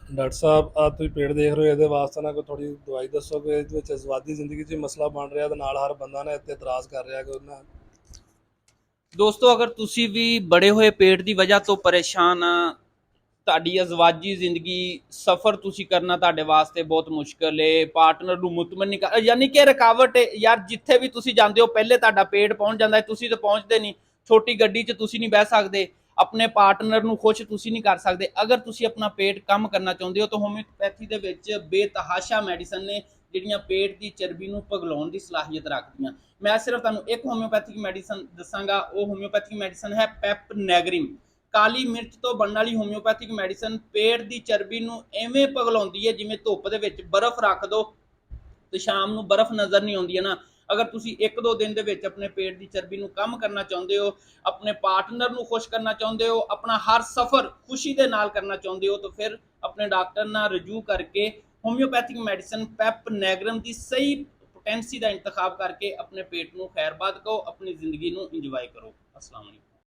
Doctor ਸਾਹਿਬ ਆ ਤੁਸੀਂ ਪੇਟ ਦੇਖ ਰਹੇ ਹੋ, ਇਹਦੇ ਵਾਸਤੇ ਨਾ ਕੋਈ ਥੋੜੀ ਦਵਾਈ ਦੱਸੋ ਕਿ ਇਹਦੇ ਵਿੱਚ ਅਜ਼ਵਾਦੀ ਜ਼ਿੰਦਗੀ 'ਚ ਮਸਲਾ ਬਣ ਰਿਹਾ ਤੇ ਨਾਲ ਹਰ ਬੰਦਾ ਨਾ ਇੱਥੇ ਇਤਰਾਜ਼ ਕਰ ਰਿਹਾ ਕਿ ਉਹਨਾਂ। ਦੋਸਤੋ, ਅਗਰ ਤੁਸੀਂ ਵੀ ਬੜੇ ਹੋਏ ਪੇਟ ਦੀ ਵਜ੍ਹਾ ਤੋਂ ਪਰੇਸ਼ਾਨ ਆ, ਤੁਹਾਡੀ ਅਜ਼ਵਾਜੀ ਜ਼ਿੰਦਗੀ ਸਫ਼ਰ ਤੁਸੀਂ ਕਰਨਾ ਤੁਹਾਡੇ ਵਾਸਤੇ ਬਹੁਤ ਮੁਸ਼ਕਲ ਹੈ, ਪਾਰਟਨਰ ਨੂੰ ਮੁਤਮਨ ਨਹੀਂ ਕਰ, ਯਾਨੀ ਕਿ ਰੁਕਾਵਟ ਹੈ ਯਾਰ। ਜਿੱਥੇ ਵੀ ਤੁਸੀਂ ਜਾਂਦੇ ਹੋ ਪਹਿਲੇ ਤੁਹਾਡਾ ਪੇਟ ਪਹੁੰਚ ਜਾਂਦਾ ਹੈ, ਤੁਸੀਂ ਤਾਂ ਪਹੁੰਚਦੇ ਨਹੀਂ। ਛੋਟੀ ਗੱਡੀ 'ਚ ਤੁਸੀਂ ਨਹੀਂ ਬਹਿ ਸਕਦੇ, ਆਪਣੇ ਪਾਰਟਨਰ ਨੂੰ ਖੁਸ਼ ਤੁਸੀਂ ਨਹੀਂ ਕਰ ਸਕਦੇ। ਅਗਰ ਤੁਸੀਂ ਆਪਣਾ ਪੇਟ ਕਮ ਕਰਨਾ ਚਾਹੁੰਦੇ ਹੋ ਤਾਂ ਹੋਮਿਓਪੈਥੀ ਦੇ ਵਿੱਚ ਬੇਤਹਾਸ਼ਾ ਮੈਡੀਸਨ ਨੇ ਜਿਹੜੀਆਂ ਪੇਟ ਦੀ ਚਰਬੀ ਨੂੰ ਪਿਘਲਾਉਣ ਦੀ ਸਲਾਹੀਅਤ ਰੱਖਦੀਆਂ। ਮੈਂ ਸਿਰਫ ਤੁਹਾਨੂੰ ਇੱਕ ਹੋਮਿਓਪੈਥਿਕ ਮੈਡੀਸਨ ਦੱਸਾਂਗਾ, ਉਹ ਹੋਮਿਓਪੈਥਿਕ ਮੈਡੀਸਨ ਹੈ ਪੈਪਨੈਗਰਿਮ। ਕਾਲੀ ਮਿਰਚ ਤੋਂ ਬਣਨ ਵਾਲੀ ਹੋਮਿਓਪੈਥਿਕ ਮੈਡੀਸਨ ਪੇਟ ਦੀ ਚਰਬੀ ਨੂੰ ਐਵੇਂ ਪਿਘਲਾਉਂਦੀ ਹੈ ਜਿਵੇਂ ਧੁੱਪ ਦੇ ਵਿੱਚ ਬਰਫ਼ ਰੱਖ ਦੋ ਤੇ ਸ਼ਾਮ ਨੂੰ ਬਰਫ਼ ਨਜ਼ਰ ਨਹੀਂ ਆਉਂਦੀ ਹੈ ਨਾ। ਅਗਰ ਤੁਸੀਂ 1-2 ਦਿਨ ਦੇ ਵਿੱਚ ਆਪਣੇ ਪੇਟ ਦੀ ਚਰਬੀ ਨੂੰ ਕਮ ਕਰਨਾ ਚਾਹੁੰਦੇ ਹੋ, ਆਪਣੇ ਪਾਰਟਨਰ ਨੂੰ ਖੁਸ਼ ਕਰਨਾ ਚਾਹੁੰਦੇ ਹੋ, ਆਪਣਾ ਹਰ ਸਫ਼ਰ ਖੁਸ਼ੀ ਦੇ ਨਾਲ ਕਰਨਾ ਚਾਹੁੰਦੇ ਹੋ, ਤਾਂ ਫਿਰ ਆਪਣੇ ਡਾਕਟਰ ਨਾਲ ਰਜੂ ਕਰਕੇ ਹੋਮਿਓਪੈਥਿਕ ਮੈਡੀਸਨ ਪੈਪਨੈਗਰਮ ਦੀ ਸਹੀ पोटेंसी का इंतखाब करके अपने पेट को खैरबाद करो, अपनी जिंदगी को इंजॉय करो। अस्सलाम वालेकुम।